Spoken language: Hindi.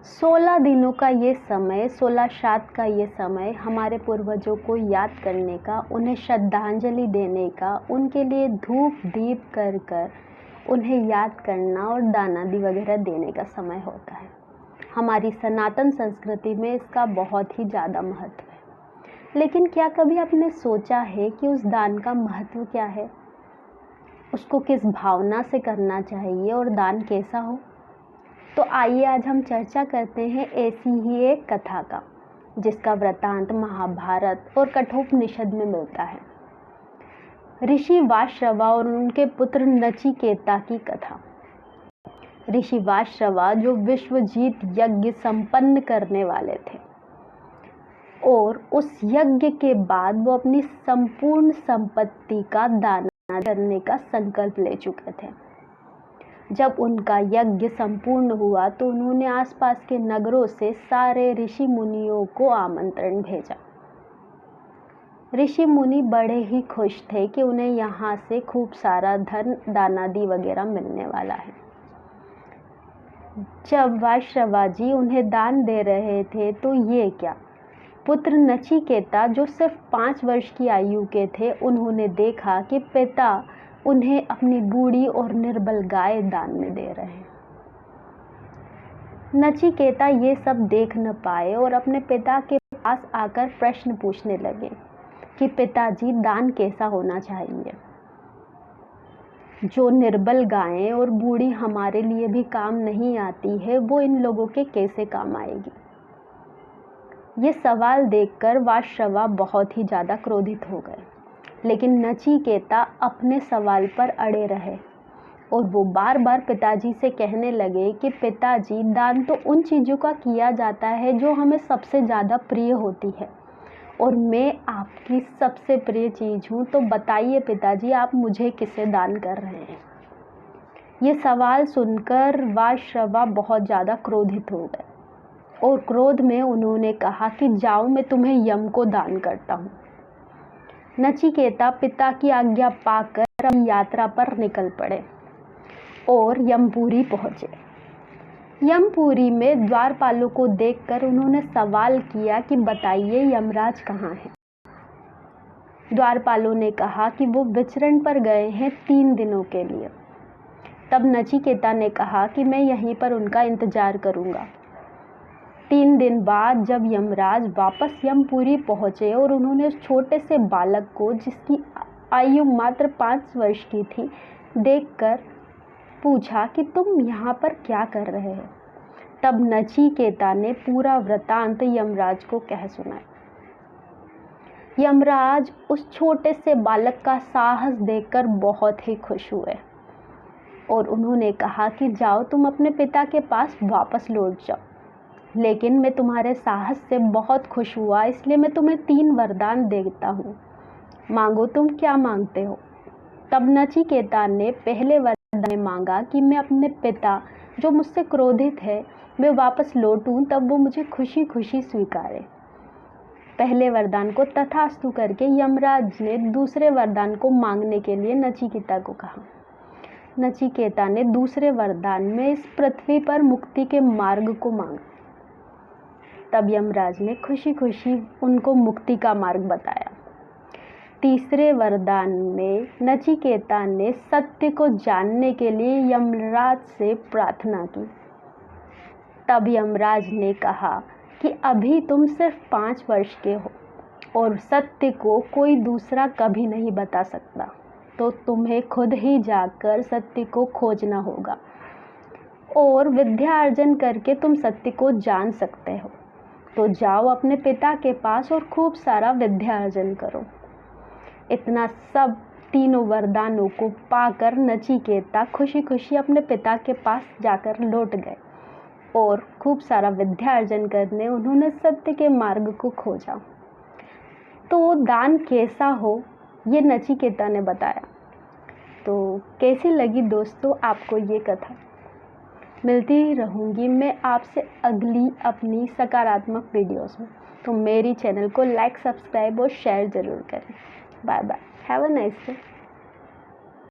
16 दिनों का ये समय, 16 श्राद्ध का ये समय हमारे पूर्वजों को याद करने का, उन्हें श्रद्धांजलि देने का, उनके लिए धूप दीप कर कर उन्हें याद करना और दान आदि वगैरह देने का समय होता है। हमारी सनातन संस्कृति में इसका बहुत ही ज़्यादा महत्व है। लेकिन क्या कभी आपने सोचा है कि उस दान का महत्व क्या है? उसको किस भावना से करना चाहिए और दान कैसा हो? तो आइए आज हम चर्चा करते हैं ऐसी ही एक कथा का, जिसका वृत्तांत महाभारत और कठोपनिषद में मिलता है। ऋषि वाश्रवा और उनके पुत्र नचिकेता की कथा। ऋषि वाश्रवा जो विश्वजीत यज्ञ संपन्न करने वाले थे और उस यज्ञ के बाद वो अपनी संपूर्ण संपत्ति का दान करने का संकल्प ले चुके थे। जब उनका यज्ञ संपूर्ण हुआ तो उन्होंने आसपास के नगरों से सारे ऋषि मुनियों को आमंत्रण भेजा। ऋषि मुनि बड़े ही खुश थे कि उन्हें यहाँ से खूब सारा धन दानादि वगैरह मिलने वाला है। जब वाश्रवा जी उन्हें दान दे रहे थे तो ये क्या, पुत्र नचिकेता जो सिर्फ 5 वर्ष की आयु के थे, उन्होंने देखा कि पिता उन्हें अपनी बूढ़ी और निर्बल गाय दान में दे रहे हैं। नचिकेता ये सब देख न पाए और अपने पिता के पास आकर प्रश्न पूछने लगे कि पिताजी, दान कैसा होना चाहिए? जो निर्बल गायें और बूढ़ी हमारे लिए भी काम नहीं आती है, वो इन लोगों के कैसे काम आएगी? ये सवाल देखकर वाश्रवा बहुत ही ज़्यादा क्रोधित हो गए। लेकिन नचिकेता अपने सवाल पर अड़े रहे और वो बार बार पिताजी से कहने लगे कि पिताजी, दान तो उन चीज़ों का किया जाता है जो हमें सबसे ज़्यादा प्रिय होती है और मैं आपकी सबसे प्रिय चीज़ हूँ, तो बताइए पिताजी, आप मुझे किसे दान कर रहे हैं? ये सवाल सुनकर वाश्रवा बहुत ज़्यादा क्रोधित हो गए और क्रोध में उन्होंने कहा कि जाओ, मैं तुम्हें यम को दान करता हूँ। नचिकेता पिता की आज्ञा पाकर अपनी यात्रा पर निकल पड़े और यमपुरी पहुँचे। यमपुरी में द्वारपालों को देखकर उन्होंने सवाल किया कि बताइए, यमराज कहाँ हैं? द्वारपालों ने कहा कि वो विचरण पर गए हैं 3 दिनों के लिए। तब नचिकेता ने कहा कि मैं यहीं पर उनका इंतजार करूँगा। 3 दिन बाद जब यमराज वापस यमपुरी पहुँचे और उन्होंने उस छोटे से बालक को, जिसकी आयु मात्र 5 वर्ष की थी, देखकर पूछा कि तुम यहाँ पर क्या कर रहे हो? तब नचिकेता ने पूरा वृत्तांत यमराज को कह सुनाया। यमराज उस छोटे से बालक का साहस देखकर बहुत ही खुश हुए और उन्होंने कहा कि जाओ, तुम अपने पिता के पास वापस लौट जाओ। लेकिन मैं तुम्हारे साहस से बहुत खुश हुआ, इसलिए मैं तुम्हें 3 वरदान देता हूँ। मांगो, तुम क्या मांगते हो? तब नचिकेता ने पहले वरदान मांगा कि मैं अपने पिता जो मुझसे क्रोधित है, मैं वापस लौटूं, तब वो मुझे खुशी खुशी स्वीकारे। पहले वरदान को तथास्तु करके यमराज ने दूसरे वरदान को मांगने के लिए नचिकेता को कहा। नचिकेता ने दूसरे वरदान में इस पृथ्वी पर मुक्ति के मार्ग को मांगा। तब यमराज ने खुशी खुशी उनको मुक्ति का मार्ग बताया। तीसरे वरदान में नचिकेता ने सत्य को जानने के लिए यमराज से प्रार्थना की। तब यमराज ने कहा कि अभी तुम सिर्फ 5 वर्ष के हो और सत्य को कोई दूसरा कभी नहीं बता सकता, तो तुम्हें खुद ही जाकर सत्य को खोजना होगा और विद्या अर्जन करके तुम सत्य को जान सकते हो। तो जाओ अपने पिता के पास और खूब सारा विद्या अर्जन करो। इतना सब तीनों वरदानों को पाकर नचिकेता खुशी खुशी अपने पिता के पास जाकर लौट गए और खूब सारा विद्या अर्जन करने उन्होंने सत्य के मार्ग को खोजा। तो दान कैसा हो, ये नचिकेता ने बताया। तो कैसी लगी दोस्तों आपको ये कथा? मिलती ही रहूँगी मैं आपसे अगली अपनी सकारात्मक वीडियोस में। तो मेरी चैनल को लाइक, सब्सक्राइब और शेयर ज़रूर करें। Bye bye, have a nice day.